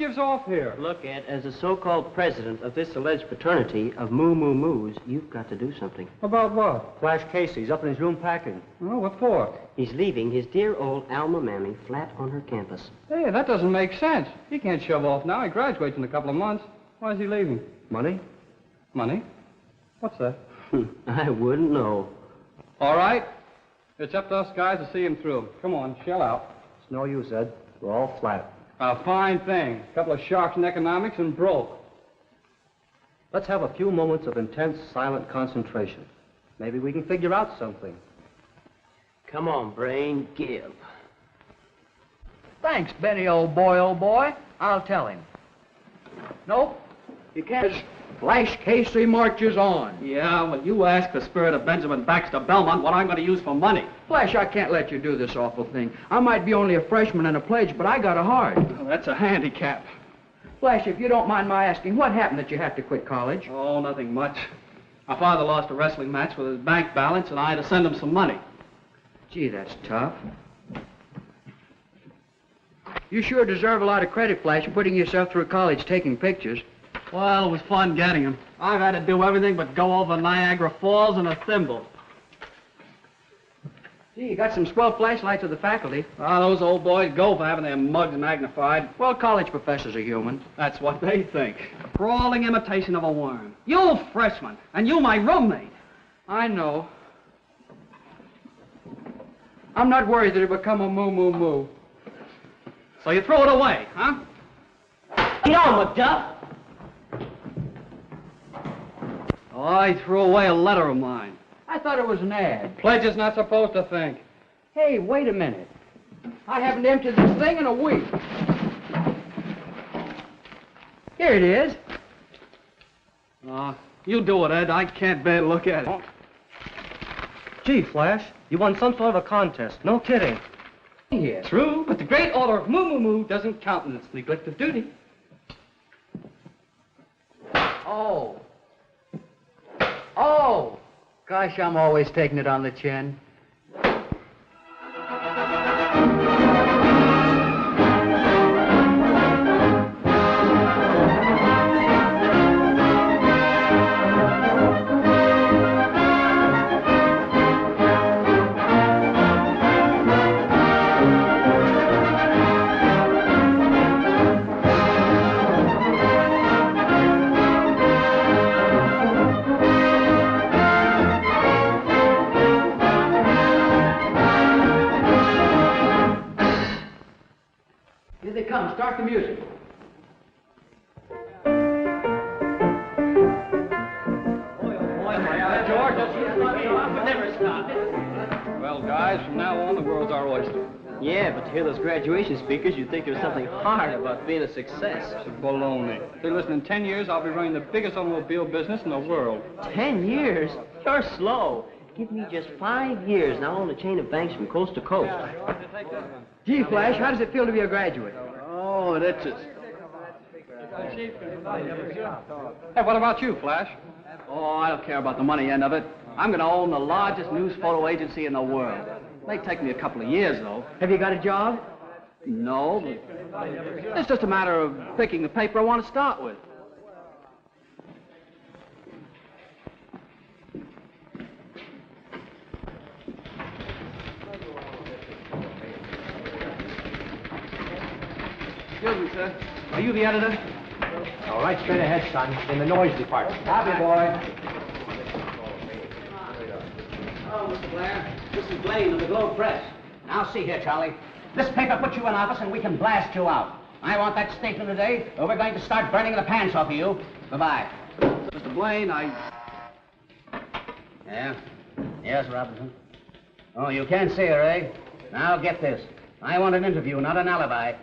gives off here? Look, Ed, as the so-called president of this alleged fraternity of moo-moo-moos, you've got to do something. About what? Flash Casey's up in his room packing. Oh, what for? He's leaving his dear old alma mammy flat on her campus. Hey, that doesn't make sense. He can't shove off now. He graduates in a couple of months. Why is he leaving? Money? Money? What's that? I wouldn't know. All right. It's up to us guys to see him through. Come on, shell out. It's no use, Ed. We're all flat. A fine thing. A couple of sharks in economics and broke. Let's have a few moments of intense, silent concentration. Maybe we can figure out something. Come on, Brain, give. Thanks, Benny, old boy. I'll tell him. Nope, you can't. Flash Casey marches on. Yeah, well, you ask the spirit of Benjamin Baxter Belmont what I'm going to use for money. Flash, I can't let you do this awful thing. I might be only a freshman and a pledge, but I got a heart. Well, that's a handicap. Flash, if you don't mind my asking, what happened that you had to quit college? Oh, nothing much. My father lost a wrestling match with his bank balance, and I had to send him some money. Gee, that's tough. You sure deserve a lot of credit, Flash, putting yourself through college taking pictures. Well, it was fun getting him. I've had to do everything but go over Niagara Falls in a thimble. Gee, you got some swell flashlights of the faculty. Ah, those old boys go for having their mugs magnified. Well, college professors are human. That's what they think. Crawling imitation of a worm. You freshman, and you my roommate. I know. I'm not worried that it'll become a moo-moo-moo. So you throw it away, huh? Get on, McDuff! Oh, I threw away a letter of mine. I thought it was an ad. Pledge is not supposed to think. Hey, wait a minute. I haven't emptied this thing in a week. Here it is. You do it, Ed. I can't bear to look at it. Gee, Flash, you won some sort of a contest. No kidding. Here. True, but the great order of moo-moo-moo doesn't countenance neglect of duty. Oh. Oh. Gosh, I'm always taking it on the chin. Here they come. Start the music. Well, guys, from now on, the world's our oyster. Yeah, but to hear those graduation speakers, you'd think there was something hard about being a success. It's baloney. Hey, listen, in 10 years, I'll be running the biggest automobile business in the world. 10 years? You're slow. Give me just 5 years, and I'll own a chain of banks from coast to coast. Gee, Flash, how does it feel to be a graduate? Oh, it itches. Hey, what about you, Flash? Oh, I don't care about the money end of it. I'm going to own the largest news photo agency in the world. It may take me a couple of years, though. Have you got a job? No, but it's just a matter of picking the paper I want to start with. Excuse me, sir. Are you the editor? All right, straight ahead, son. In the noise department. Copy, boy. Oh, Mr. Blair. This is Blaine of the Globe Press. Now, see here, Charlie. This paper puts you in office and we can blast you out. I want that statement today, or we're going to start burning the pants off of you. Goodbye. Mr. Blaine, Yeah? Yes, Robinson? Oh, you can't see her, eh? Now, get this. I want an interview, not an alibi.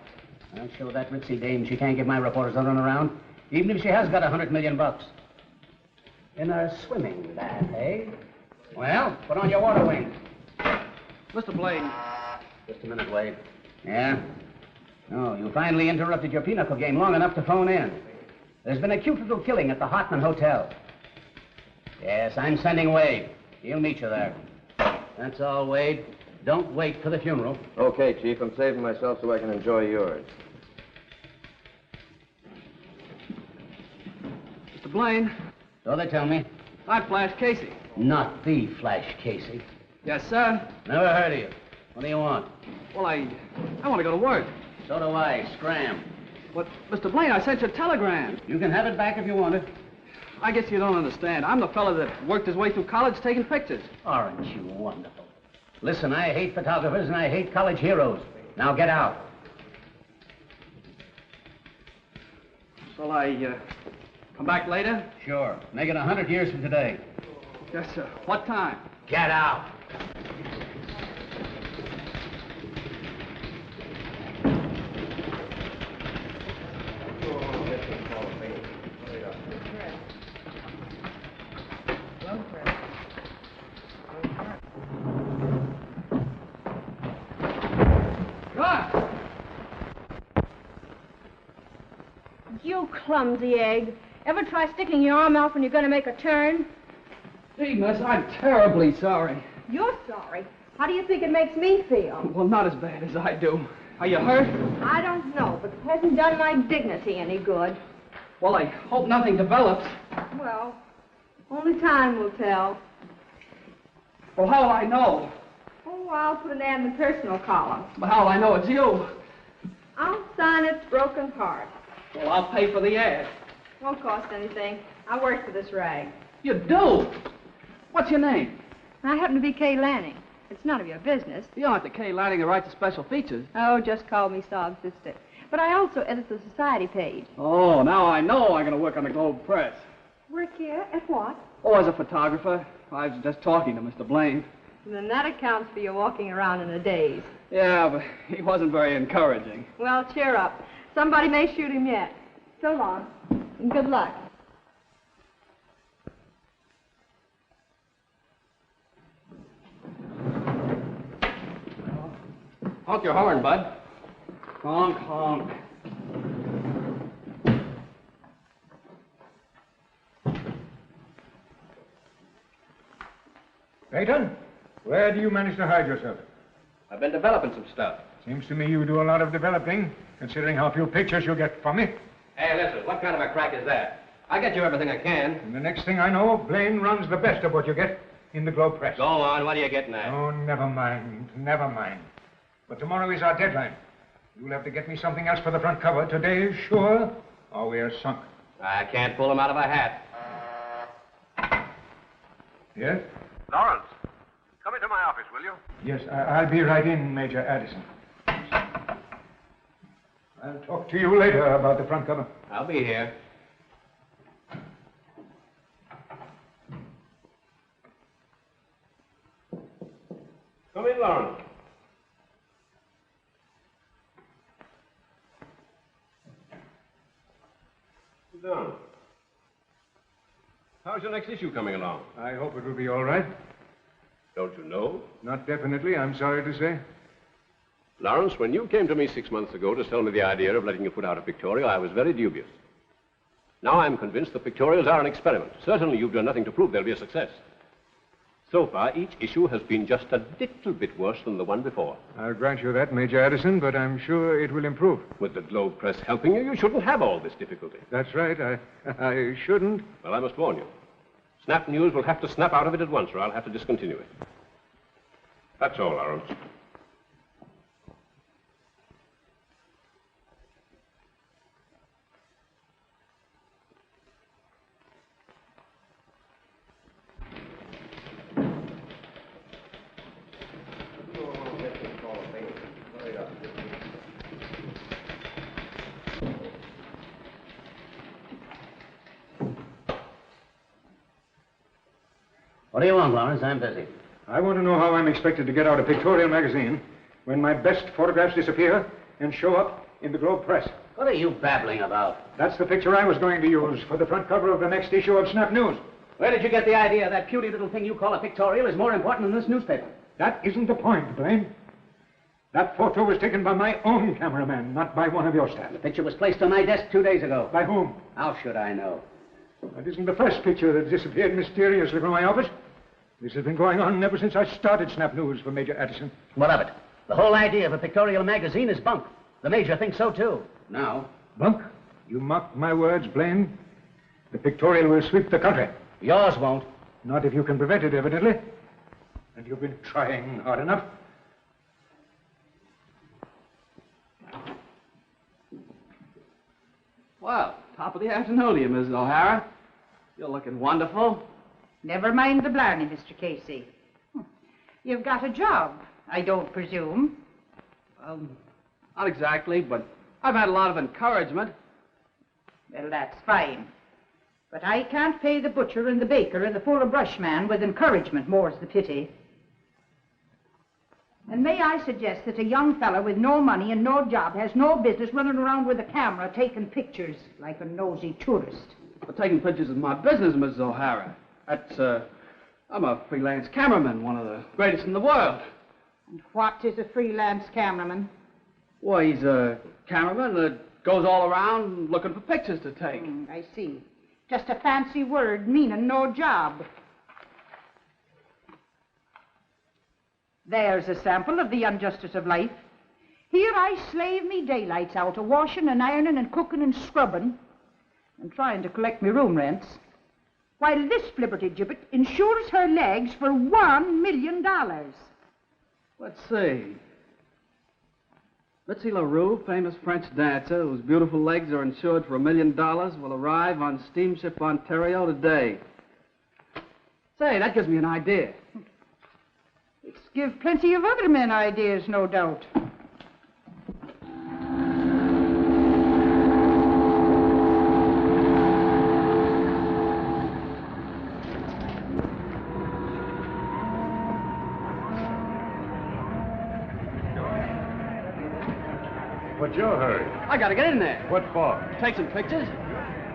I'll show that ritzy dame she can't give my reporters a run around, even if she has got $100 million. In a swimming bath, eh? Well, put on your water wings. Mr. Blaine. Just a minute, Wade. Yeah? Oh, you finally interrupted your pinochle game long enough to phone in. There's been a cute little killing at the Hartman Hotel. Yes, I'm sending Wade. He'll meet you there. That's all, Wade. Don't wait for the funeral. Okay, Chief. I'm saving myself so I can enjoy yours. Mr. Blaine, So they tell me. I'm Flash Casey. Not the Flash Casey. Yes, sir. Never heard of you. What do you want? Well, I want to go to work. So do I. Scram. But, Mr. Blaine, I sent you a telegram. You can have it back if you want it. I guess you don't understand. I'm the fella that worked his way through college taking pictures. Aren't you wonderful? Listen, I hate photographers and I hate college heroes. Now get out. Shall I come back later? Sure. Make it 100 years from today. Yes, sir. What time? Get out. You clumsy egg. Ever try sticking your arm out when you're going to make a turn? Gee, miss, I'm terribly sorry. You're sorry. How do you think it makes me feel? Well, not as bad as I do. Are you hurt? I don't know, but it hasn't done my dignity any good. Well, I hope nothing develops. Well, only time will tell. Well, how'll I know? Oh, I'll put an ad in the personal column. But how'll I know it's you? I'll sign it, broken heart. Well, I'll pay for the ad. Won't cost anything. I work for this rag. You do? What's your name? I happen to be Kay Lanning. It's none of your business. You don't have to Kay Lanning to write the special features. Oh, just call me Sob's sister. But I also edit the society page. Oh, now I know I'm going to work on the Globe Press. Work here? At what? Oh, as a photographer. I was just talking to Mr. Blaine. Then that accounts for your walking around in a daze. Yeah, but he wasn't very encouraging. Well, cheer up. Somebody may shoot him yet. So long, and good luck. Honk your horn, bud. Honk, honk. Peyton, where do you manage to hide yourself? I've been developing some stuff. Seems to me you do a lot of developing, considering how few pictures you get from me. Hey, listen, what kind of a crack is that? I get you everything I can. And the next thing I know, Blaine runs the best of what you get in the Globe Press. Go on, what are you getting at? Oh, never mind, never mind. But tomorrow is our deadline. You'll have to get me something else for the front cover. Today is sure, or we're sunk. I can't pull him out of a hat. Yes? Lawrence, come into my office, will you? Yes, I'll be right in, Major Addison. I'll talk to you later about the front cover. I'll be here. Come in, Lawrence. Sit down. How's your next issue coming along? I hope it will be all right. Don't you know? Not definitely, I'm sorry to say. Lawrence, when you came to me 6 months ago to sell me the idea of letting you put out a pictorial, I was very dubious. Now I'm convinced the pictorials are an experiment. Certainly you've done nothing to prove they'll be a success. So far, each issue has been just a little bit worse than the one before. I'll grant you that, Major Addison, but I'm sure it will improve. With the Globe Press helping you, you shouldn't have all this difficulty. That's right, I shouldn't. Well, I must warn you. Snap News will have to snap out of it at once, or I'll have to discontinue it. That's all, Lawrence. What do you want, Lawrence? I'm busy. I want to know how I'm expected to get out a pictorial magazine when my best photographs disappear and show up in the Globe Press. What are you babbling about? That's the picture I was going to use for the front cover of the next issue of Snap News. Where did you get the idea that puny little thing you call a pictorial is more important than this newspaper? That isn't the point, Blaine. That photo was taken by my own cameraman, not by one of your staff. The picture was placed on my desk 2 days ago. By whom? How should I know? That isn't the first picture that disappeared mysteriously from my office. This has been going on ever since I started Snap News for Major Addison. What of it? The whole idea of a pictorial magazine is bunk. The Major thinks so, too. Now. Bunk? You mocked my words, Blaine. The pictorial will sweep the country. Yours won't. Not if you can prevent it, evidently. And you've been trying hard enough. Well, top of the afternoon to you, Mrs. O'Hara. You're looking wonderful. Never mind the blarney, Mr. Casey. You've got a job, I don't presume. Not exactly, but I've had a lot of encouragement. Well, that's fine. But I can't pay the butcher and the baker and the fuller brush man with encouragement, more's the pity. And may I suggest that a young fellow with no money and no job has no business running around with a camera taking pictures like a nosy tourist. But taking pictures is my business, Mrs. O'Hara. I'm a freelance cameraman, one of the greatest in the world. And what is a freelance cameraman? Well, he's a cameraman that goes all around looking for pictures to take. I see. Just a fancy word meaning no job. There's a sample of the injustice of life. Here I slave me daylights out, a-washing and ironing and cooking and scrubbing and trying to collect me room rents, while this flibbertigibbet insures her legs for $1 million. Let's see. Mitzi LaRue, famous French dancer whose beautiful legs are insured for $1 million, will arrive on steamship Ontario today. Say, that gives me an idea. It's give plenty of other men ideas, no doubt. What's your hurry? I gotta get in there. What for? Take some pictures.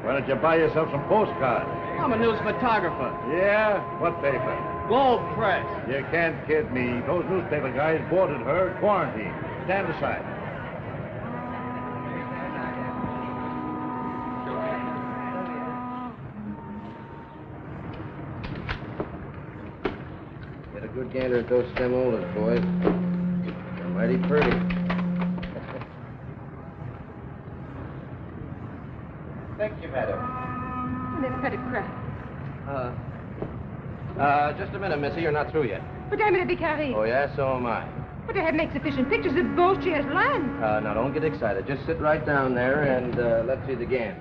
Why don't you buy yourself some postcards? I'm a news photographer. Yeah? What paper? Globe Press. You can't kid me. Those newspaper guys boarded her at quarantine. Stand aside. Get a good gander at those stem olives, boys. They're mighty pretty. Thank you, madam. They've had a crack. Just a minute, missy. You're not through yet. But I'm going to be carried. Oh, yeah? So am I. But I have made sufficient pictures of both chairs land. Now, don't get excited. Just sit right down there and let's see the game.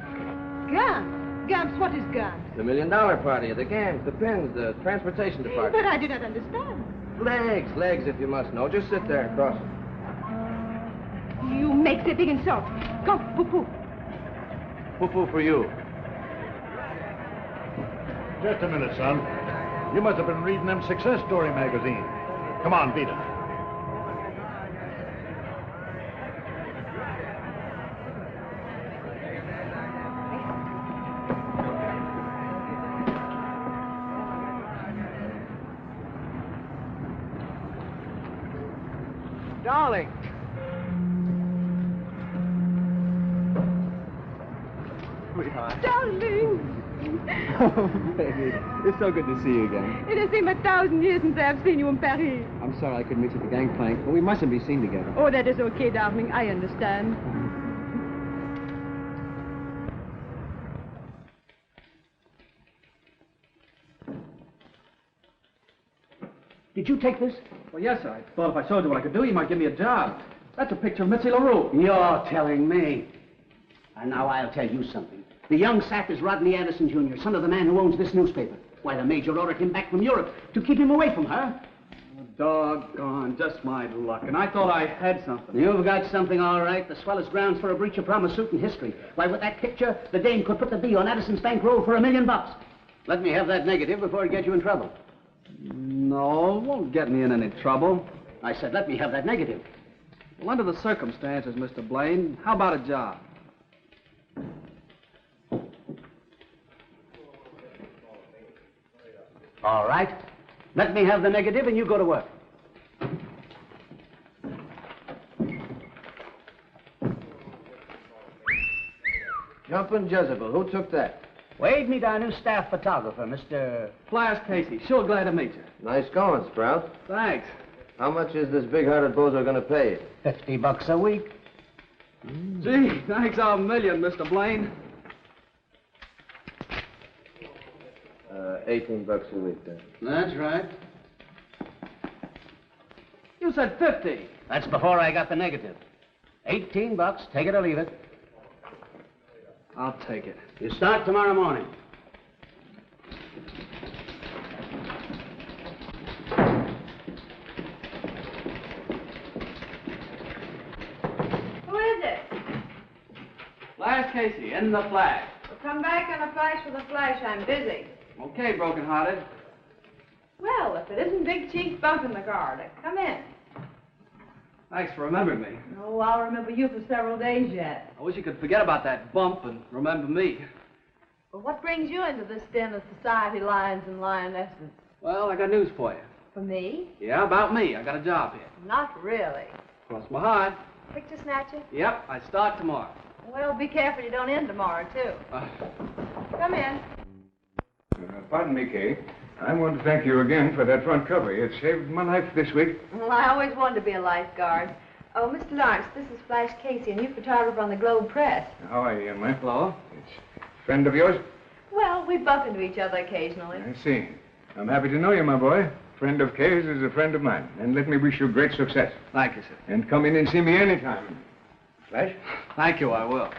Gams. Gams, what is Gams? The $1 million party, the gams, the pins, the transportation department. But I do not understand. Legs, if you must know. Just sit there and cross them. You make the big insult. Come, poo-poo. Poo-poo for you. Just a minute, son. You must have been reading them success story magazines. Come on, beat it. Darling. Sweetheart. Darling. Oh, baby. It's so good to see you again. It has been 1,000 years since I have seen you in Paris. I'm sorry I couldn't meet you at the gangplank, but we mustn't be seen together. Oh, that is okay, darling. I understand. Did you take this? Well, yes, I thought if I showed you what I could do, you might give me a job. That's a picture of Mitzi LaRue. You're telling me. And now I'll tell you something. The young sap is Rodney Addison, Jr., son of the man who owns this newspaper. Why, the major ordered him back from Europe to keep him away from her. Oh, doggone, just my luck. And I thought I had something. You've got something, all right. The swellest grounds for a breach of promise suit in history. Why, with that picture, the dame could put the B on Addison's bankroll for $1 million. Let me have that negative before it gets you in trouble. No, it won't get me in any trouble. I said, let me have that negative. Well, under the circumstances, Mr. Blaine, how about a job? All right. Let me have the negative and you go to work. Jumpin' Jezebel. Who took that? Wade, meet our new staff photographer, Mr. Flash Casey. Sure glad to meet you. Nice going, Sprout. Thanks. How much is this big-hearted bozo going to pay you? $50 a week. Gee, thanks a million, Mr. Blaine. $18 a week, then. That's right. You said 50. That's before I got the negative. $18, take it or leave it. I'll take it. You start tomorrow morning. Who is it? Flash Casey, in the flash. Well, come back on a flash with a flash. I'm busy. Okay, broken-hearted. Well, if it isn't Big Chief bumping the guard, come in. Thanks for remembering me. Oh, I'll remember you for several days yet. I wish you could forget about that bump and remember me. Well, what brings you into this den of society lions and lionesses? Well, I got news for you. For me? Yeah, about me. I got a job here. Not really. Cross my heart. Picture snatcher? Yep, I start tomorrow. Well, be careful you don't end tomorrow, too. Come in. Pardon me, Kay. I want to thank you again for that front cover. It saved my life this week. Well, I always wanted to be a lifeguard. Oh, Mr. Lawrence, this is Flash Casey, a new photographer on the Globe Press. How are you, young man? Hello. It's a friend of yours? Well, we bump into each other occasionally. I see. I'm happy to know you, my boy. Friend of Kay's is a friend of mine. And let me wish you great success. Thank you, sir. And come in and see me anytime. Flash? Thank you, I will.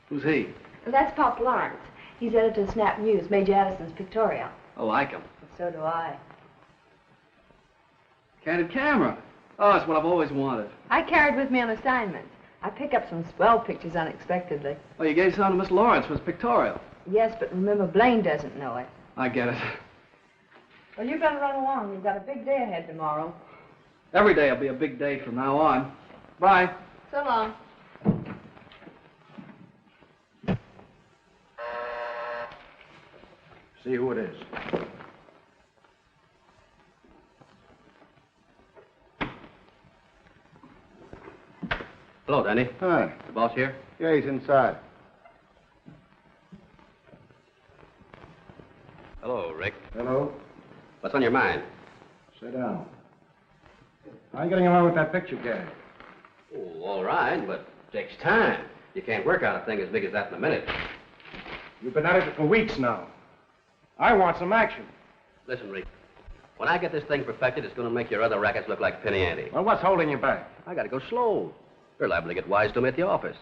Who's he? Well, that's Pop Lawrence. He's editor of Snap News, Major Addison's pictorial. I like him. So do I. Candid camera. Oh, it's what I've always wanted. I carried with me on assignment. I pick up some swell pictures unexpectedly. Oh, you gave some to Miss Lawrence for his pictorial. Yes, but remember, Blaine doesn't know it. I get it. Well, you better run along. You've got a big day ahead tomorrow. Every day will be a big day from now on. Bye. So long. See who it is. Hello, Danny. Hi. The boss here? Yeah, he's inside. Hello, Rick. Hello. What's on your mind? Sit down. How are you getting along with that picture gag? Oh, all right, but it takes time. You can't work out a thing as big as that in a minute. You've been at it for weeks now. I want some action. Listen, Rick. When I get this thing perfected, it's going to make your other rackets look like penny ante. Well, what's holding you back? I got to go slow. You're liable to get wise to me at the office.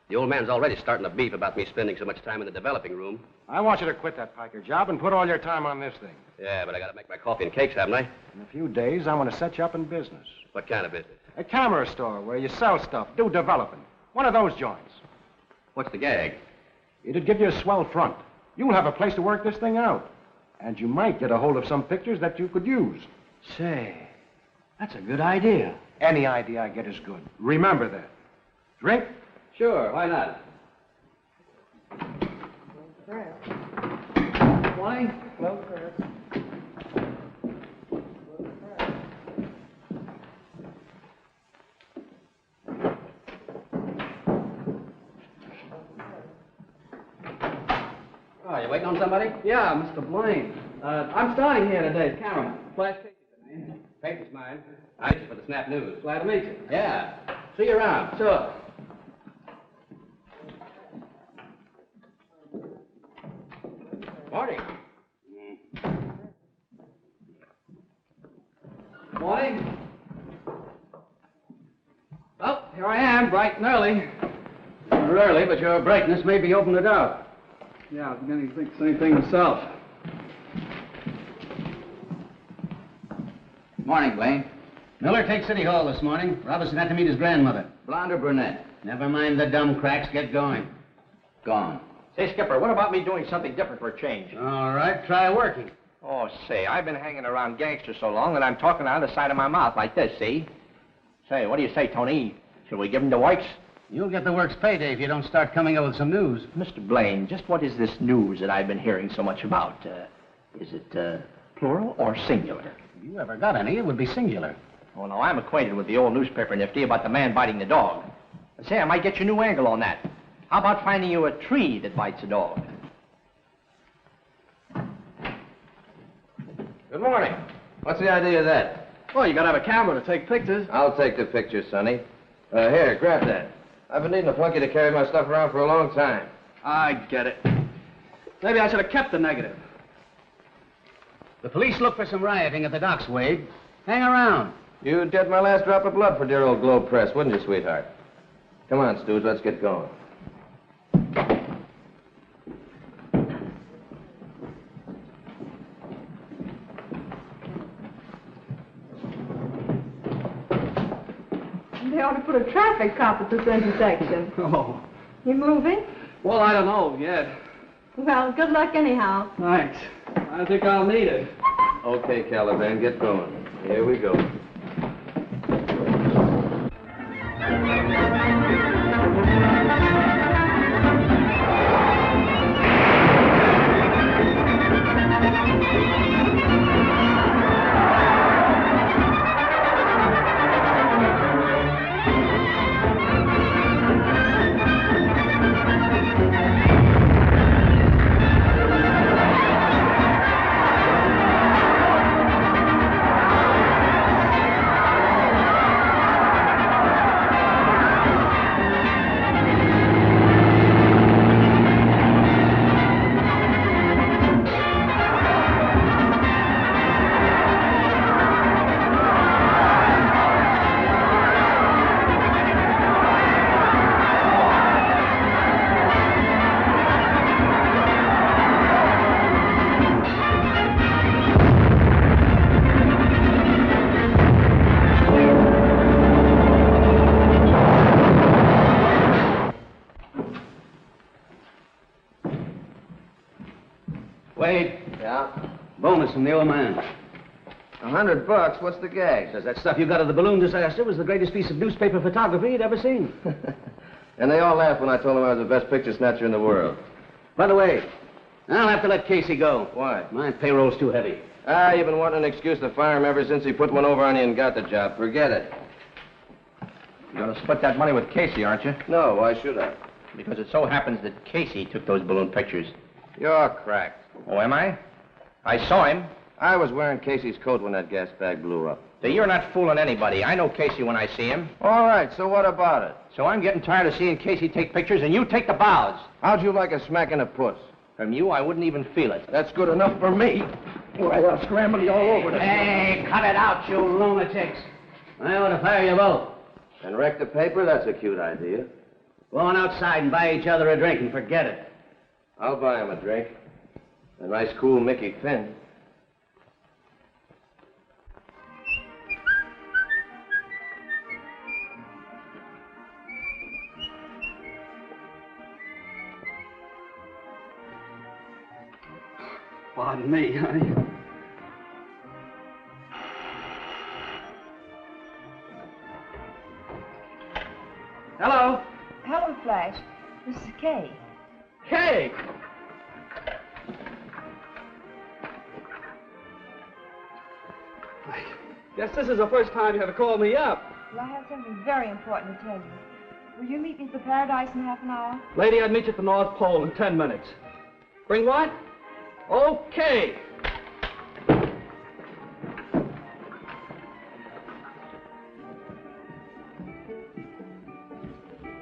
The old man's already starting to beef about me spending so much time in the developing room. I want you to quit that piker job and put all your time on this thing. Yeah, but I got to make my coffee and cakes, haven't I? In a few days, I want to set you up in business. What kind of business? A camera store where you sell stuff, do developing. One of those joints. What's the gag? It'd give you a swell front. You'll have a place to work this thing out. And you might get a hold of some pictures that you could use. Say, that's a good idea. Any idea I get is good. Remember that. Drink? Sure, why not? Morning. Well, Chris. Oh, you waiting on somebody? Yeah, Mr. Blaine. I'm starting here today as cameraman. Flash Casey's the name. Paper's mine. I just for the Snap News. Glad to meet you. Yeah. See you around. Sure. Morning. Morning. Well, here I am, bright and early. You're early, but your brightness may be opened it out. Yeah, I was beginning to think the same thing myself. Morning, Blaine. Miller takes City Hall this morning. Robinson had to meet his grandmother. Blonde or brunette? Never mind the dumb cracks. Get going. Gone. Say, Skipper, what about me doing something different for a change? All right, try working. Oh, say, I've been hanging around gangsters so long that I'm talking out of the side of my mouth like this, see? Say, what do you say, Tony? Should we give him the works? You'll get the works payday if you don't start coming up with some news. Mr. Blaine, just what is this news that I've been hearing so much about? Is it plural or singular? If you ever got any, it would be singular. Oh, no, I'm acquainted with the old newspaper nifty about the man biting the dog. Say, I might get you a new angle on that. How about finding you a tree that bites a dog? Good morning. What's the idea of that? Well, you gotta have a camera to take pictures. I'll take the pictures, Sonny. Here, grab that. I've been needing a flunky to carry my stuff around for a long time. I get it. Maybe I should have kept the negative. The police look for some rioting at the docks, Wade. Hang around. You'd get my last drop of blood for dear old Globe Press, wouldn't you, sweetheart? Come on, Stooge, let's get going. They ought to put a traffic cop at this intersection. Oh. You moving? Well, I don't know yet. Well, good luck anyhow. Thanks. I think I'll need it. Okay, Caliban, get going. Here we go. Wade. Yeah? Bonus from the old man. $100? What's the gag? Says that stuff you got of the balloon disaster was the greatest piece of newspaper photography he'd ever seen. And they all laughed when I told them I was the best picture snatcher in the world. By the way, I'll have to let Casey go. Why? My payroll's too heavy. You've been wanting an excuse to fire him ever since he put one over on you and got the job. Forget it. You're going to split that money with Casey, aren't you? No, why should I? Because it so happens that Casey took those balloon pictures. You're cracked. Oh, am I? I saw him. I was wearing Casey's coat when that gas bag blew up. So you're not fooling anybody. I know Casey when I see him. All right, so what about it? So I'm getting tired of seeing Casey take pictures, and you take the vows. How'd you like a smack in the puss? From you, I wouldn't even feel it. That's good enough for me. Well, I'll scramble you all over. Hey, cut it out, you lunatics. I ought to fire you both. And wreck the paper? That's a cute idea. Go on outside and buy each other a drink and forget it. I'll buy him a drink. A nice, cool Mickey Finn. Pardon me, honey. Hello? Hello, Flash. This is Kay. Kay! I guess this is the first time you ever called me up. Well, I have something very important to tell you. Will you meet me at the Paradise in half an hour? Lady, I'd meet you at the North Pole in 10 minutes. Bring what? Okay.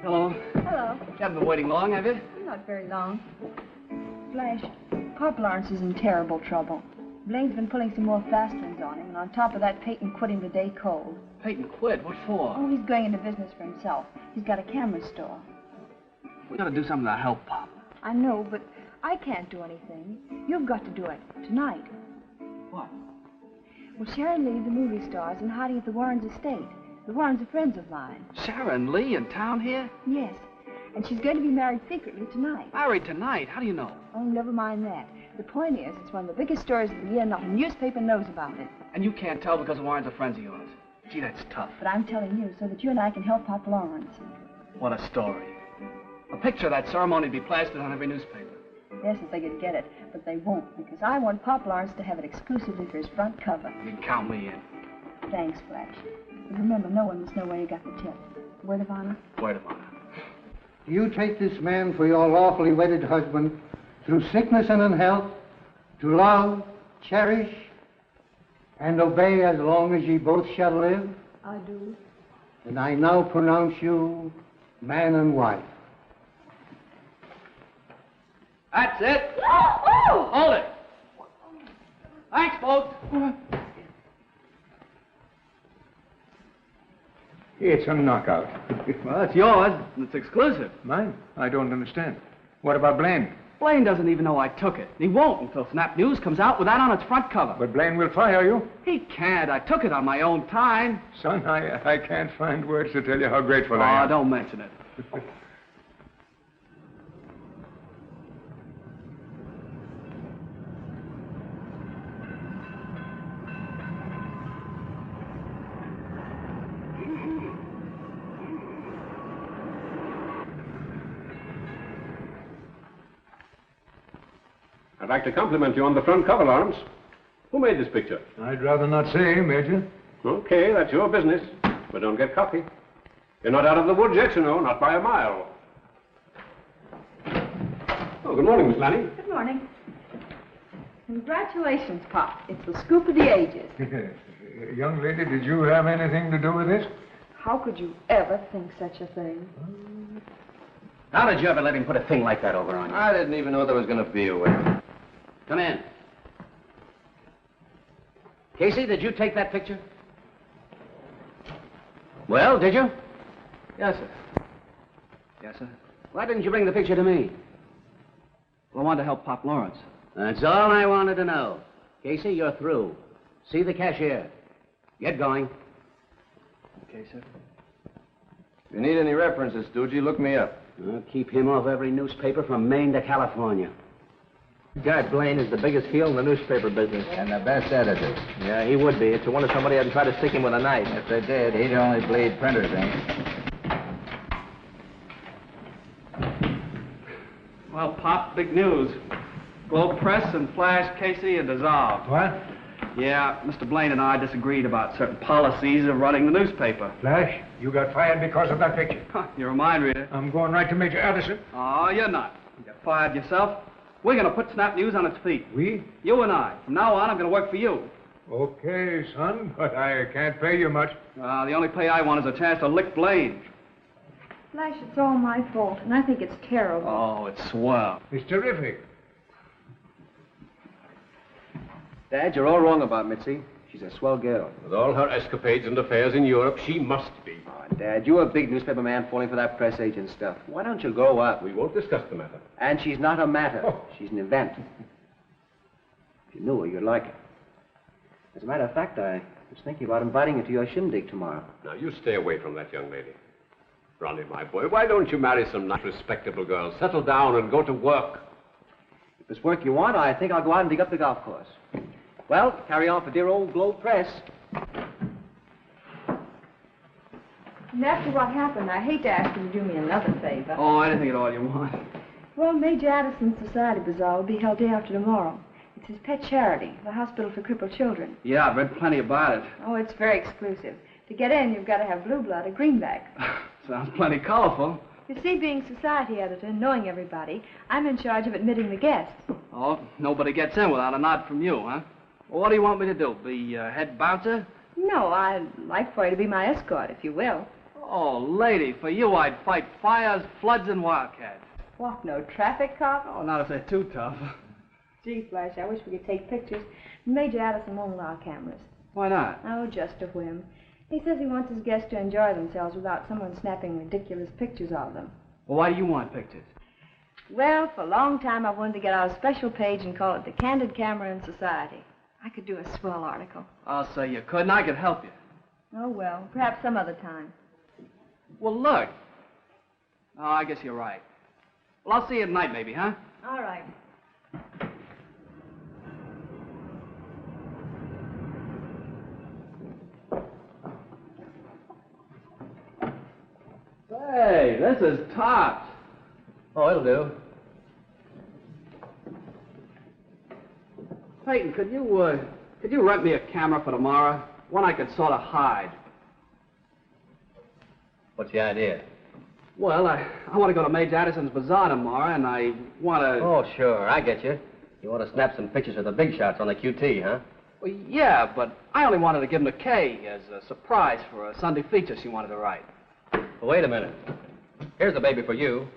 Hello. Hello. You haven't been waiting long, have you? Not very long. Flash, Pop Lawrence is in terrible trouble. Blaine's been pulling some more fast ones on him, and on top of that, Peyton quit him the day cold. Peyton quit? What for? Oh, he's going into business for himself. He's got a camera store. We gotta do something to help Pop. I know, but I can't do anything. You've got to do it, tonight. What? Well, Sharon Lee, the movie star, is in hiding at the Warrens' estate. The Warrens are friends of mine. Sharon Lee in town here? Yes, and she's going to be married secretly tonight. Married tonight? How do you know? Oh, never mind that. The point is, it's one of the biggest stories of the year, not a newspaper knows about it. And you can't tell because the Warrens are friends of yours. Gee, that's tough. But I'm telling you so that you and I can help Pop Lawrence. What a story. A picture of that ceremony would be plastered on every newspaper. Yes, if they could get it, but they won't, because I want Pop Lawrence to have it exclusively for his front cover. You can count me in. Thanks, Flash. But remember, no one must know where you got the tip. Word of honor? Word of honor. You take this man for your lawfully wedded husband through sickness and in health, to love, cherish, and obey as long as ye both shall live? I do. And I now pronounce you man and wife. That's it. Oh! Hold it. Thanks, folks. It's a knockout. Well, it's yours. It's exclusive. Mine? I don't understand. What about Blaine? Blaine doesn't even know I took it. He won't until Snap News comes out with that on its front cover. But Blaine will fire you. He can't. I took it on my own time. Son, I can't find words to tell you how grateful I am. Oh, don't mention it. I'd like to compliment you on the front cover, Lawrence. Who made this picture? I'd rather not say, Major. Okay, that's your business. But don't get cocky. You're not out of the woods yet, you know, not by a mile. Oh, good morning, Miss Lanning. Good morning. Congratulations, Pop. It's the scoop of the ages. Young lady, did you have anything to do with this? How could you ever think such a thing? How did you ever let him put a thing like that over on you? I didn't even know there was going to be a way. Come in. Casey, did you take that picture? Well, did you? Yes, sir. Yes, sir. Why didn't you bring the picture to me? Well, I wanted to help Pop Lawrence. That's all I wanted to know. Casey, you're through. See the cashier. Get going. Okay, sir. If you need any references, Stoogie, look me up. I'll keep him off every newspaper from Maine to California. Guy Blaine is the biggest heel in the newspaper business. And the best editor. Yeah, he would be. It's a wonder somebody hadn't tried to stick him with a knife. If they did, he'd only bleed printers ink. Well, Pop, big news. Globe Press and Flash Casey are dissolved. What? Yeah, Mr. Blaine and I disagreed about certain policies of running the newspaper. Flash, you got fired because of that picture. Huh, you're a mind reader. I'm going right to Major Addison. Oh, you're not. You got fired yourself. We're going to put Snap News on its feet. We? You and I. From now on, I'm going to work for you. Okay, son, but I can't pay you much. The only pay I want is a chance to lick Blaine. Flash, it's all my fault, and I think it's terrible. Oh, it's swell. It's terrific. Dad, you're all wrong about Mitzi. She's a swell girl. With all her escapades and affairs in Europe, she must be. Oh, Dad, you're a big newspaper man falling for that press agent stuff. Why don't you grow up? We won't discuss the matter. And she's not a matter. She's an event. If you knew her, you'd like her. As a matter of fact, I was thinking about inviting her to your shindig tomorrow. Now, you stay away from that young lady. Ronnie, my boy, why don't you marry some nice, respectable girl? Settle down and go to work. If it's work you want, I think I'll go out and dig up the golf course. Well, carry on for dear old Globe Press. And after what happened, I hate to ask you to do me another favor. Oh, anything at all you want. Well, Major Addison's Society Bazaar will be held day after tomorrow. It's his pet charity, the Hospital for Crippled Children. Yeah, I've read plenty about it. Oh, it's very exclusive. To get in, you've got to have blue blood or greenback. Sounds plenty colorful. You see, being society editor and knowing everybody, I'm in charge of admitting the guests. Oh, nobody gets in without a nod from you, huh? Well, what do you want me to do? Be head bouncer? No, I'd like for you to be my escort, if you will. Oh, lady, for you I'd fight fires, floods, and wildcats. What, no traffic cop? Oh, not if they're too tough. Gee, Flash, I wish we could take pictures. Major Addison won't allow cameras. Why not? Oh, just a whim. He says he wants his guests to enjoy themselves without someone snapping ridiculous pictures of them. Well, why do you want pictures? Well, for a long time I've wanted to get out a special page and call it The Candid Camera in Society. I could do a swell article. I'll say you could, and I could help you. Oh, well, perhaps some other time. Well, look. Oh, I guess you're right. Well, I'll see you at night, maybe, huh? All right. Hey, this is tops. Oh, it'll do. Peyton, could you rent me a camera for tomorrow? One I could sort of hide. What's the idea? Well, I want to go to Major Addison's Bazaar tomorrow, and I want to... Oh, sure, I get you. You want to snap some pictures of the big shots on the QT, huh? Well, yeah, but I only wanted to give him to Kay as a surprise for a Sunday feature she wanted to write. Well, wait a minute. Here's the baby for you.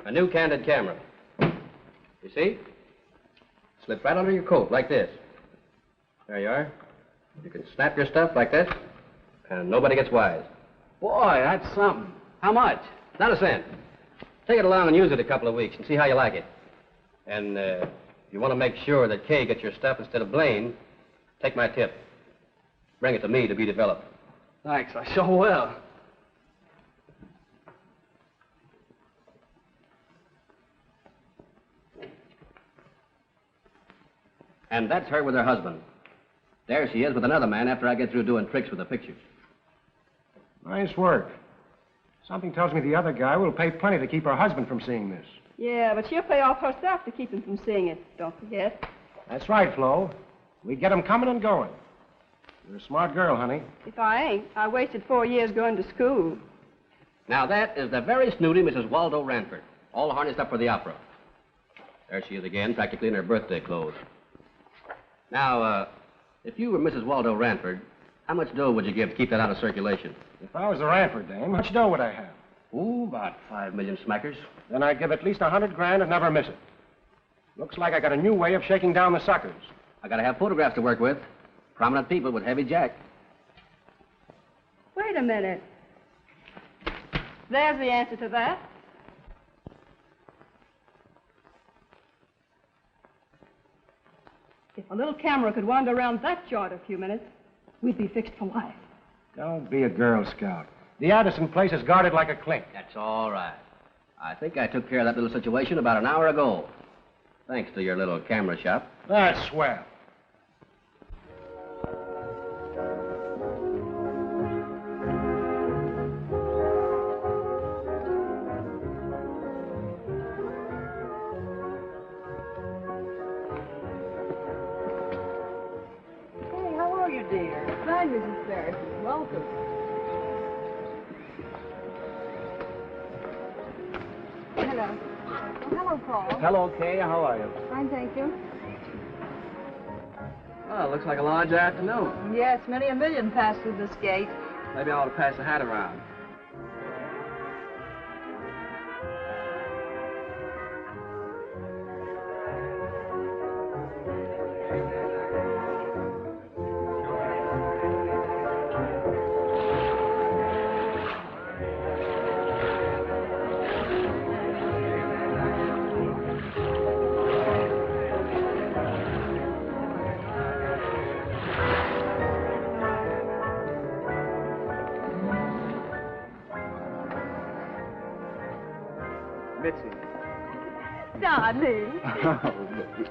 A new candid camera. You see? Slips right under your coat, like this. There you are. You can snap your stuff like this, and nobody gets wise. Boy, that's something. How much? Not a cent. Take it along and use it a couple of weeks and see how you like it. And if you want to make sure that Kay gets your stuff instead of Blaine, take my tip. Bring it to me to be developed. Thanks, I sure will. And that's her with her husband. There she is with another man after I get through doing tricks with the pictures. Nice work. Something tells me the other guy will pay plenty to keep her husband from seeing this. Yeah, but she'll pay off herself to keep him from seeing it. Don't forget. That's right, Flo. We get 'em coming and going. You're a smart girl, honey. If I ain't, I wasted 4 years going to school. Now that is the very snooty Mrs. Waldo Ranford, all harnessed up for the opera. There she is again, practically in her birthday clothes. Now, if you were Mrs. Waldo Ranford, how much dough would you give to keep that out of circulation? If I was the Ranford dame, how much dough would I have? Ooh, about 5 million smackers. Then I'd give at least $100,000 and never miss it. Looks like I got a new way of shaking down the suckers. I gotta have photographs to work with. Prominent people with heavy jack. Wait a minute. There's the answer to that. If a little camera could wander around that joint a few minutes, we'd be fixed for life. Don't be a Girl Scout. The Addison place is guarded like a clink. That's all right. I think I took care of that little situation about an hour ago. Thanks to your little camera shop. That's swell. Hey, how are you, dear? Fine, Mrs. Ferris. Welcome. Hello. Oh, hello, Paul. Hello, Kay. How are you? Fine, thank you. Well, looks like a large afternoon. Yes, many a million passed through this gate. Maybe I ought to pass the hat around. Darling.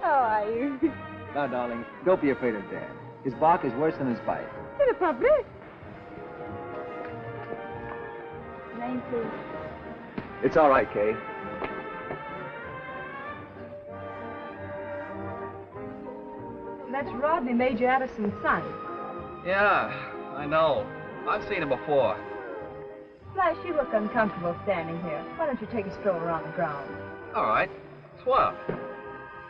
How are you? Now, darling, don't be afraid of Dad. His bark is worse than his bite. C'est le public. Name, please. It's all right, Kay. That's Rodney, Major Addison's son. Yeah, I know. I've seen him before. Flash, you look uncomfortable standing here. Why don't you take a stroll around the grounds? All right. Swell.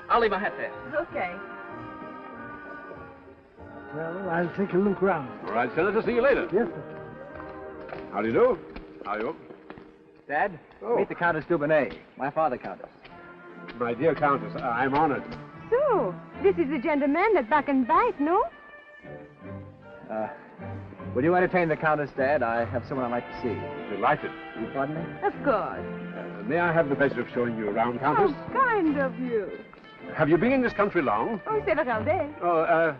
I'll leave my hat there. Okay. Well, I'll take a look round. All right, Senator, see you later. Yes, sir. How do you do? How are you? Dad, Oh. meet the Countess Dubonnet, my father, Countess. My dear Countess, I'm honored. So, this is the gentleman that back and bite, no? Will you entertain the Countess, Dad? I have someone I'd like to see. Delighted. You pardon me? Of course. May I have the pleasure of showing you around, Countess? How kind of you. Have you been in this country long? Oh, several days. Oh,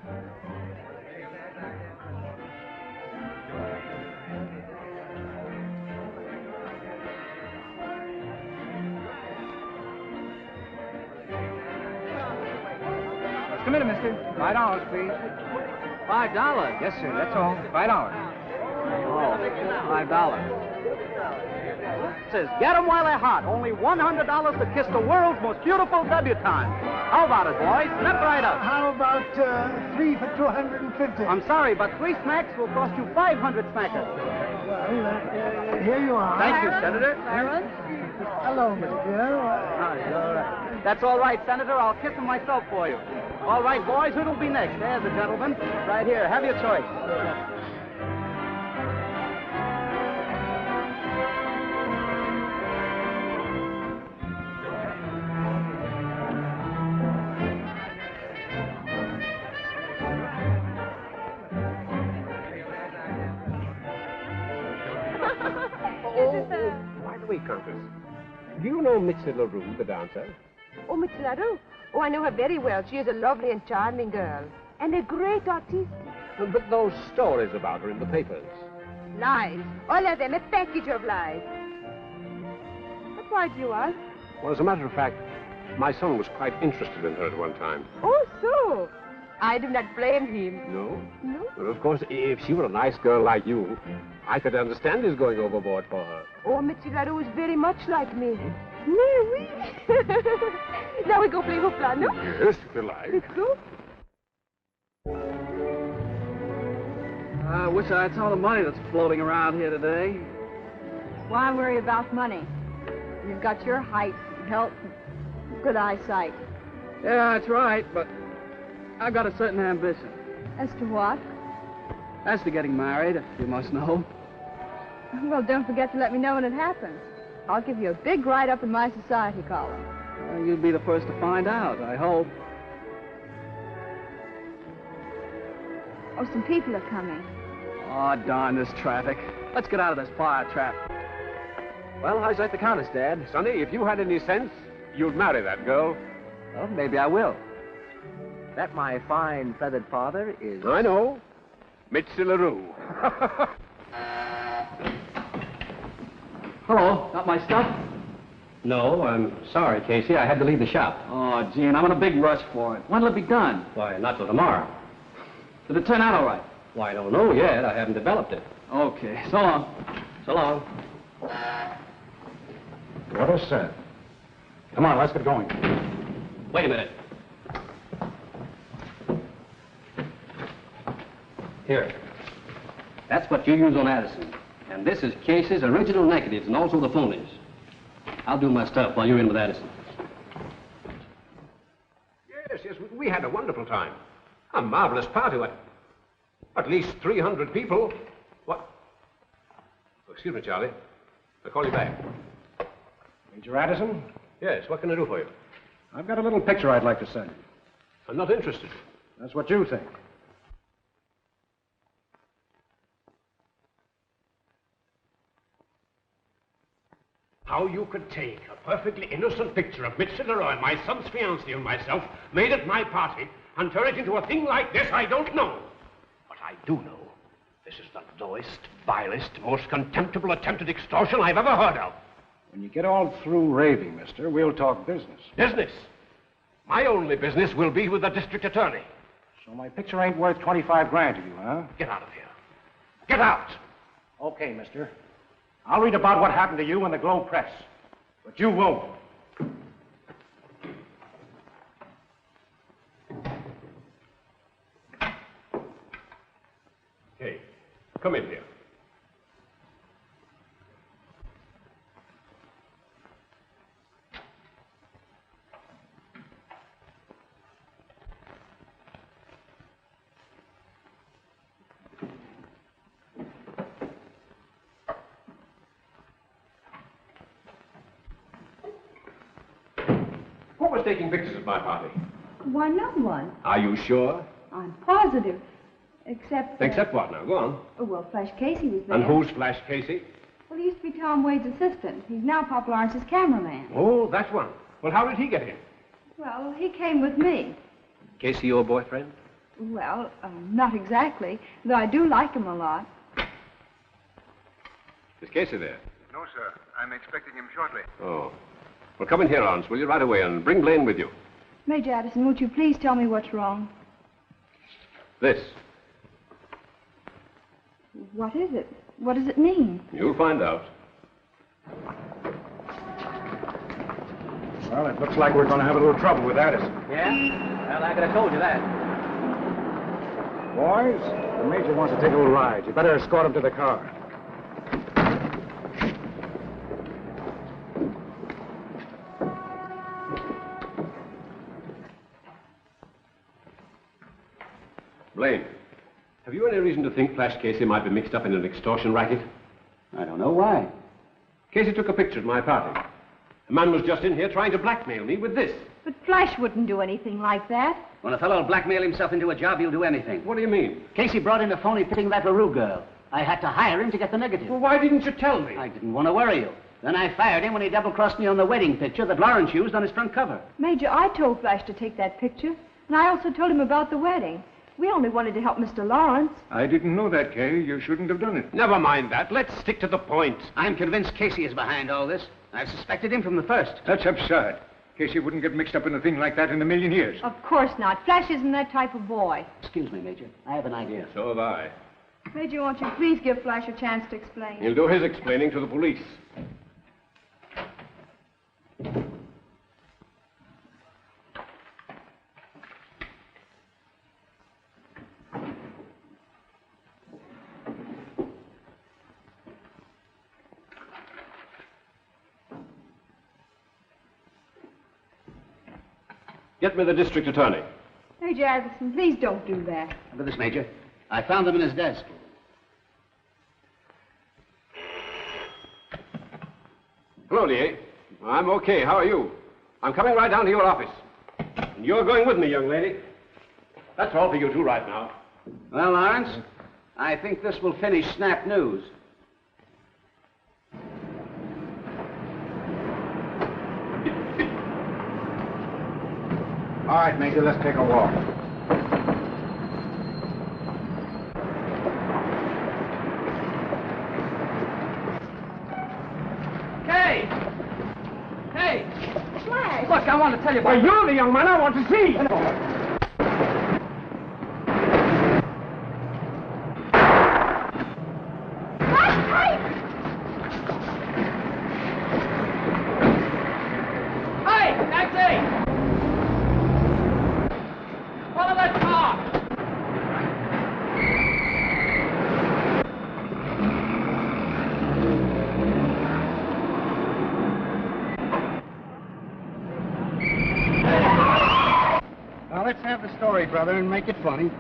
Come in, mister. $5, please. $5? Yes, sir. That's all. $5. Oh, $5. Says, get 'em while they're hot. Only $100 to kiss the world's most beautiful debutante. How about it, boys? Step right up. How about 3 for 250? I'm sorry, but 3 smacks will cost you 500 smackers. Well, here you are. Thank you, Senator. Hello, Miss Dear. All right. That's all right, Senator. I'll kiss him myself for you. All right, boys, who'll be next? There's the gentleman. Right here. Have your choice. wait, Countess. Do you know Mitzi LaRue, the dancer? Oh, Miss LaRue. Oh, I know her very well. She is a lovely and charming girl. And a great artiste. But those stories about her in the papers. Lies. All of them. A package of lies. But why do you ask? Well, as a matter of fact, my son was quite interested in her at one time. Oh, so. I do not blame him. No? No? Well, of course, if she were a nice girl like you, I could understand his going overboard for her. Oh, Mitzi LaRue is very much like me. Oui, oui. Now we go play hoopla, no? Yes, if you like. Let's go. I wish I had some of the money that's floating around here today. Why worry about money? You've got your height, health, and good eyesight. Yeah, that's right, but I've got a certain ambition. As to what? As to getting married, if you must know. Well, don't forget to let me know when it happens. I'll give you a big write-up in my society column. You'll be the first to find out, I hope. Oh, some people are coming. Oh, darn this traffic. Let's get out of this fire trap. Well, how's that the Countess, Dad? Sonny, if you had any sense, you'd marry that girl. Well, maybe I will. That my fine feathered father is... I know. Mitzi LaRue. Hello, got my stuff? No, I'm sorry, Casey. I had to leave the shop. Oh, gee, and I'm in a big rush for it. When'll it be done? Why, not till tomorrow. Did it turn out all right? Why, I don't know yet. I haven't developed it. Okay, so long. So long. What a set. Come on, let's get going. Wait a minute. Here. That's what you use on Addison. And this is Casey's original negatives and also the phonies. I'll do my stuff while you're in with Addison. Yes, we had a wonderful time. A marvelous party. At least 300 people. What? Oh, excuse me, Charlie. I'll call you back. Major Addison? Yes, what can I do for you? I've got a little picture I'd like to send you. I'm not interested. That's what you think. How you could take a perfectly innocent picture of Mitzi LaRue, my son's fiancée, and myself, made at my party, and turn it into a thing like this, I don't know. But I do know this is the lowest, vilest, most contemptible attempted extortion I've ever heard of. When you get all through raving, mister, we'll talk business. Business? My only business will be with the district attorney. So my picture ain't worth 25 grand to you, huh? Get out of here. Get out! Okay, mister. I'll read about what happened to you in the Globe Press. But you won't. Hey, come in here. Who was taking pictures at my party? Why, no one. Are you sure? I'm positive. Except... Except what now? Go on. Oh, well, Flash Casey was there. And who's Flash Casey? Well, he used to be Tom Wade's assistant. He's now Pop Lawrence's cameraman. Oh, that's one. Well, how did he get in? Well, he came with me. Casey, your boyfriend? Well, not exactly, though I do like him a lot. Is Casey there? No, sir. I'm expecting him shortly. Oh. Well, come in here, Lawrence, will you, right away, and bring Blaine with you. Major Addison, won't you please tell me what's wrong? This. What is it? What does it mean? You'll find out. Well, it looks like we're going to have a little trouble with Addison. Yeah? Well, I could have told you that. Boys, the Major wants to take a little ride. You better escort him to the car. Blaine, have you any reason to think Flash Casey might be mixed up in an extortion racket? I don't know why. Casey took a picture at my party. A man was just in here trying to blackmail me with this. But Flash wouldn't do anything like that. When a fellow will blackmail himself into a job, he'll do anything. What do you mean? Casey brought in a phony fitting that LaRue girl. I had to hire him to get the negative. Well, why didn't you tell me? I didn't want to worry you. Then I fired him when he double-crossed me on the wedding picture that Lawrence used on his front cover. Major, I told Flash to take that picture, and I also told him about the wedding. We only wanted to help Mr. Lawrence. I didn't know that, Kay. You shouldn't have done it. Never mind that. Let's stick to the point. I'm convinced Casey is behind all this. I've suspected him from the first. That's absurd. Casey wouldn't get mixed up in a thing like that in a million years. Of course not. Flash isn't that type of boy. Excuse me, Major. I have an idea. So have I. Major, won't you please give Flash a chance to explain? He'll do his explaining to the police. Get me the district attorney. Major Addison, please don't do that. Look at this, Major. I found them in his desk. Hello, D.A. I'm okay. How are you? I'm coming right down to your office. And you're going with me, young lady. That's all for you two right now. Well, Lawrence, I think this will finish Snap News. All right, Major, let's take a walk. Hey! Hey! Flash! Look, I want to tell you about... You're the young man I want to see! Hey, taxi! Follow that car! Now, let's have the story, brother, and make it funny.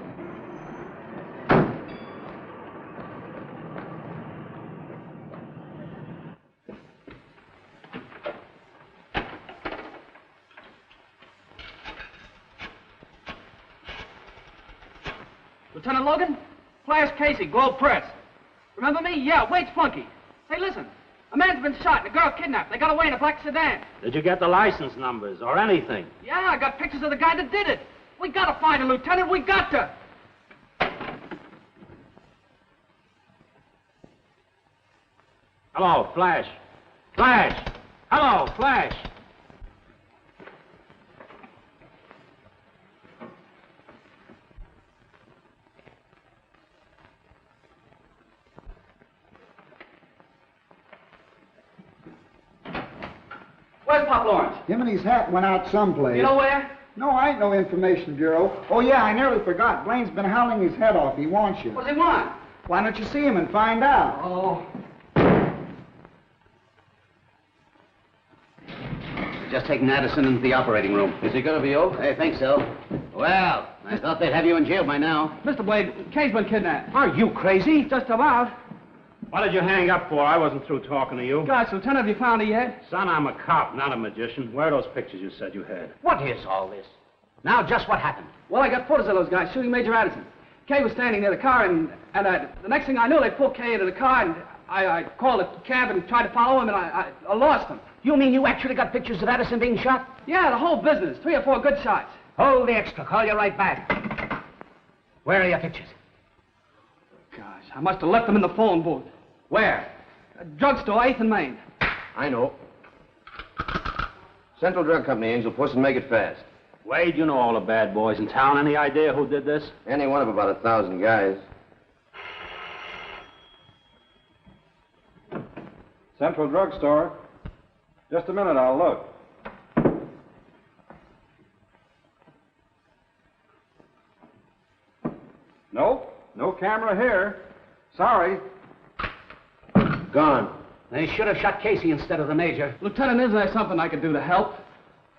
Lieutenant Logan? Flash Casey, Globe Press. Remember me? Yeah, Wade's flunky. Hey, listen. A man's been shot and a girl kidnapped. They got away in a black sedan. Did you get the license numbers or anything? Yeah, I got pictures of the guy that did it. We gotta find him, Lieutenant. We got to. Hello, Flash. Flash! Hello, Flash! Where's Pop Lawrence? Him and his hat went out someplace. You know where? No, I ain't no information bureau. Oh, yeah, I nearly forgot. Blaine's been howling his head off. He wants you. What does he want? Why don't you see him and find out? Oh. Just taking Addison into the operating room. Is he going to be open? I think so. Well, I thought they'd have you in jail by now. Mr. Blade, Kay's been kidnapped. Are you crazy? Just about. What did you hang up for? I wasn't through talking to you. Gosh, Lieutenant, have you found her yet? Son, I'm a cop, not a magician. Where are those pictures you said you had? What is all this? Now, just what happened? Well, I got photos of those guys shooting Major Addison. Kay was standing near the car, and the next thing I knew, they pulled Kay into the car, and I called a cab and tried to follow him, and I lost him. You mean you actually got pictures of Addison being shot? Yeah, the whole business. 3 or 4 good shots. Hold the extra. Call you right back. Where are your pictures? Gosh, I must have left them in the phone booth. Where? A drugstore, 8th and Main. I know. Central Drug Company, Angel Puss, and make it fast. Wade, you know all the bad boys in town. Any idea who did this? Any one of about 1,000 guys. Central Drugstore. Just a minute, I'll look. Nope, no camera here. Sorry. Gone. They should have shot Casey instead of the Major. Lieutenant, is there something I could do to help?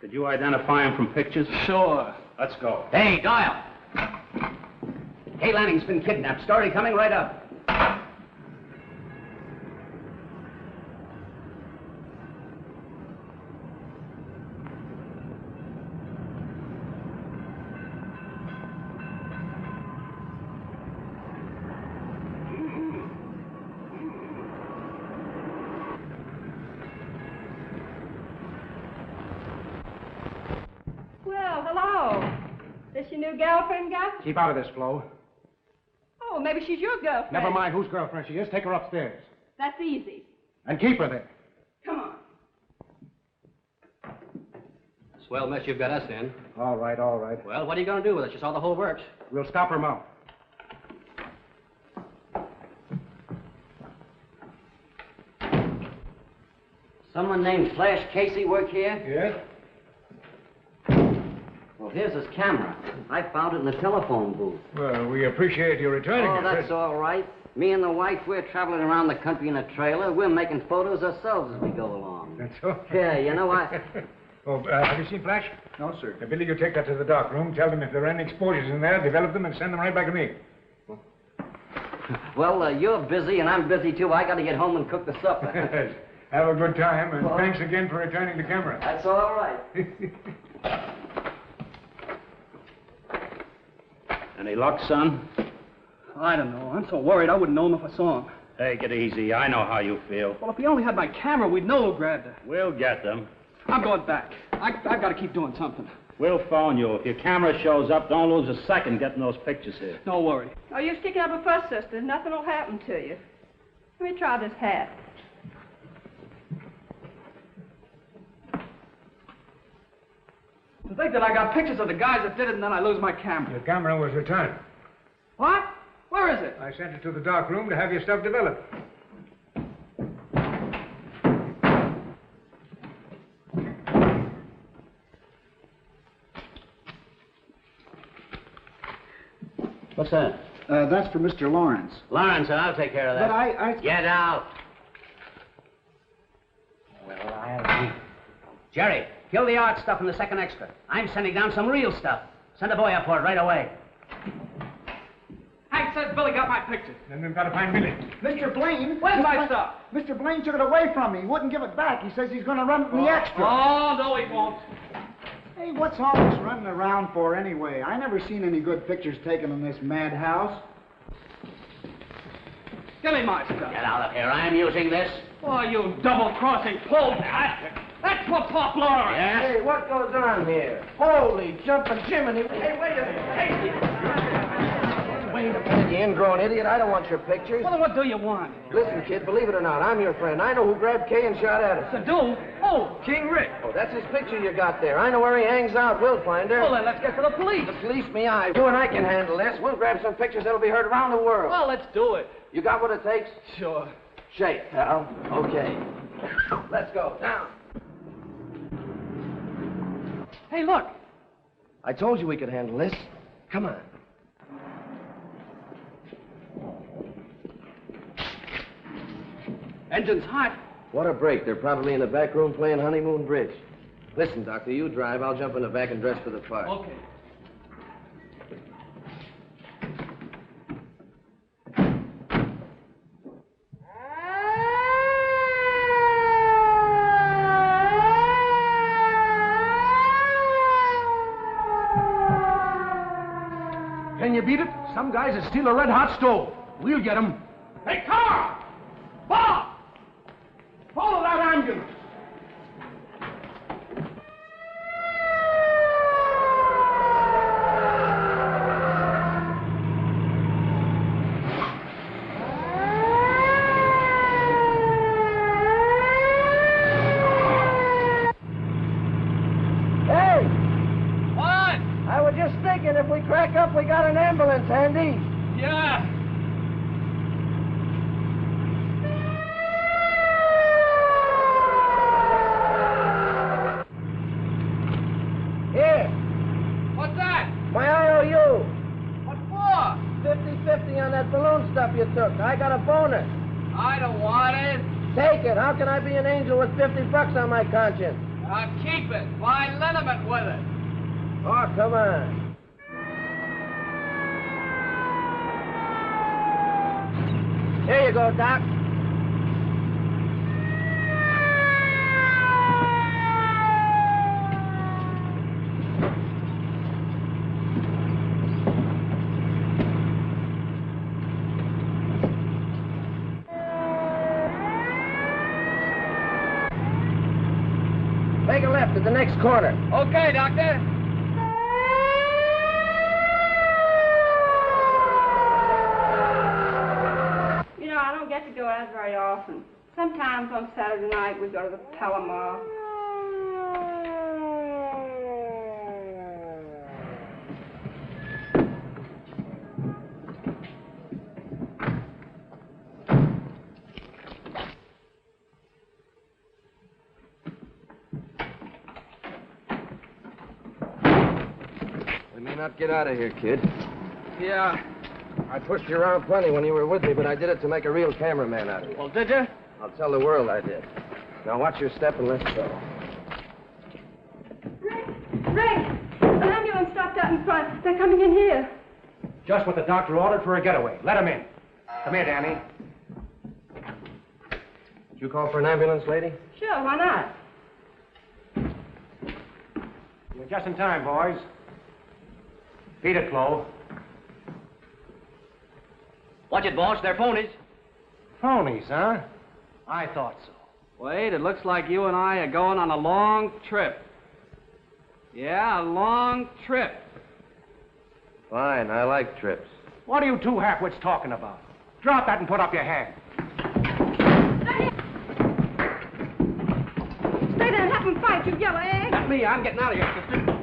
Could you identify him from pictures? Sure. Let's go. Hey, Doyle. Kay Lanning's been kidnapped. Story coming right up. your new girlfriend got? Keep out of this, Flo. Oh, maybe she's your girlfriend. Never mind whose girlfriend she is. Take her upstairs. That's easy. And keep her there. Come on. Swell mess you've got us in. All right, all right. Well, what are you going to do with it? You saw the whole works. We'll stop her mouth. Someone named Flash Casey work here? Yes? Well, here's his camera. I found it in the telephone booth. Well, we appreciate you returning Oh, it. that's all right. Me and the wife, we're traveling around the country in a trailer. We're making photos ourselves as we go along. That's all. Yeah, you know, Have you seen Flash? No, sir. Billy, you take that to the dark room. Tell them if there are any exposures in there, develop them and send them right back to me. Well, you're busy and I'm busy too. I got to get home and cook the supper. Have a good time, and thanks again for returning the camera. That's all right. Any luck, son? I don't know. I'm so worried I wouldn't know him if I saw him. Take it easy. I know how you feel. Well, if he only had my camera, we'd know who grabbed it. We'll get them. I'm going back. I've got to keep doing something. We'll phone you. If your camera shows up, don't lose a second getting those pictures here. Don't worry. Oh, you stick up a fuss, sister. Nothing will happen to you. Let me try this hat. To think that I got pictures of the guys that did it and then I lose my camera. Your camera was returned. What? Where is it? I sent it to the dark room to have your stuff developed. What's that? That's for Mr. Lawrence. Lawrence, I'll take care of that. But I... Get out. Well, I'll... Jerry, kill the art stuff in the second extra. I'm sending down some real stuff. Send a boy up for it right away. Hank says Billy got my picture. Then we've got to find Billy. Mr. Blaine... Where's my stuff? Mr. Blaine took it away from me. He wouldn't give it back. He says he's going to run it in the extra. Oh, no, he won't. Hey, what's all this running around for anyway? I never seen any good pictures taken in this madhouse. Give me my stuff. Get out of here. I'm using this. Oh, you double-crossing pole. That's for Pop Laura. Yes? Hey, what goes on here? Holy jumping Jiminy. Hey, wait a minute. Wait a minute, you ingrown idiot. I don't want your pictures. Well, then what do you want? Listen, kid, believe it or not, I'm your friend. I know who grabbed Kay and shot at us. To do? Oh, King Rick. Oh, that's his picture you got there. I know where he hangs out. We'll find her. Well, then let's get to the police. The police, me eyes. You and I can handle this. We'll grab some pictures that'll be heard around the world. Well, let's do it. You got what it takes? Sure. Shake, pal. Okay. Let's go. Now. Hey, look. I told you we could handle this. Come on. Engine's hot. What a break. They're probably in the back room playing Honeymoon Bridge. Listen, Doctor, you drive. I'll jump in the back and dress for the part. Okay. Can you beat it? Some guys that steal a red-hot stove. We'll get them. Hey, car! Bob! Follow that ambulance. Hey! What? I was just thinking if we crack up, we got an ambulance handy. Yeah. Here, What's that? my IOU. What for? 50-50 on that balloon stuff you took. I got a bonus. I don't want it. Take it. How can I be an angel with $50 on my conscience? I'll keep it. Buy liniment with it. Oh, come on. Here you go, Doc. Take a left at the next corner. Okay, Doctor. get to go out very often. Sometimes on Saturday night we go to the Palomar. We may not get out of here, kid. Yeah. I pushed you around plenty when you were with me, but I did it to make a real cameraman out of you. Well, did you? I'll tell the world I did. Now watch your step and let's go. Ray, the ambulance stopped out in front. They're coming in here. Just what the doctor ordered for a getaway. Let him in. Come here, Danny. Did you call for an ambulance, lady? Sure, why not? You're just in time, boys. Beat it, Flo. Watch it, boss. They're phonies. Phonies, huh? I thought so. Wait, it looks like you and I are going on a long trip. Yeah, a long trip. Fine, I like trips. What are you two half-wits talking about? Drop that and put up your hand. Stay there and have them fight, you yellow egg. Not me. I'm getting out of here, sister.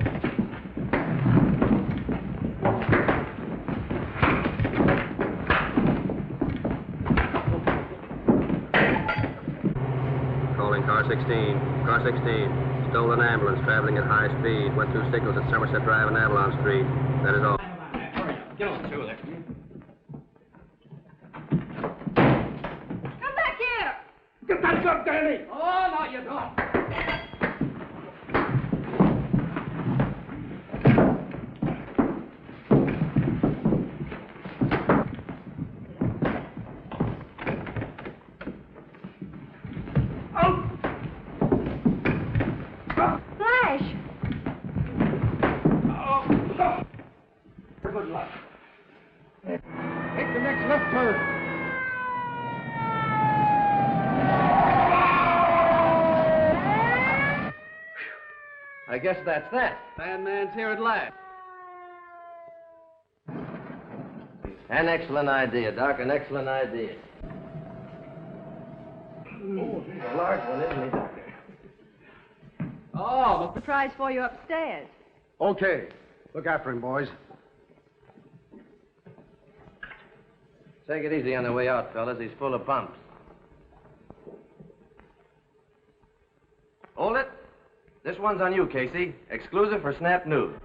Calling car 16. Car 16. Stolen ambulance traveling at high speed. Went through signals at Somerset Drive and Avalon Street. That is all. Get on through there. Come back here. Get that gun, Danny! Oh, no, you don't. Flash. Good luck. Take the next left turn. I guess that's that. Sandman's here at last. An excellent idea, Doc. An excellent idea. Oh, he's a large one, isn't he, Doctor? Oh, Surprise for you upstairs. Okay. Look after him, boys. Take it easy on the way out, fellas. He's full of bumps. Hold it. This one's on you, Casey. Exclusive for Snap News.